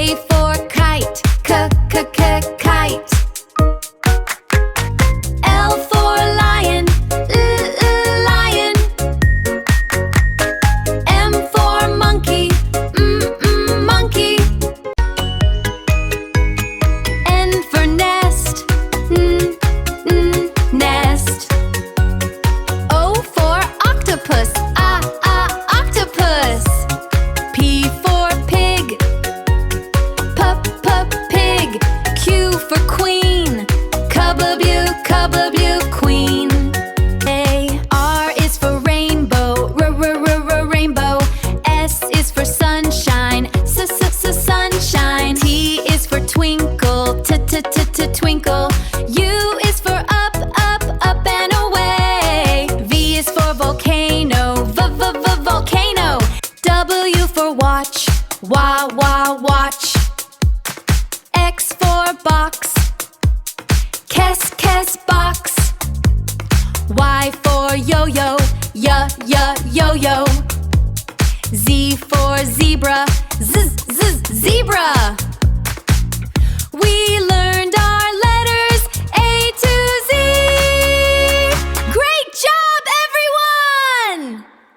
K for kite, kite. L for lion, lion. M for monkey, monkey. N for nest, nest. O for octopus, octopus. P for pig, pig. Q for queen, cubaboo, queen. A, R is for rainbow, rainbow. S is for sunshine, sunshine. T is for twinkle, twinkle. U is for up and away. V is for volcano, volcano. W for watch, watch. X for box, kes box. Y for yo-yo, yo-yo. Z for zebra, zebra.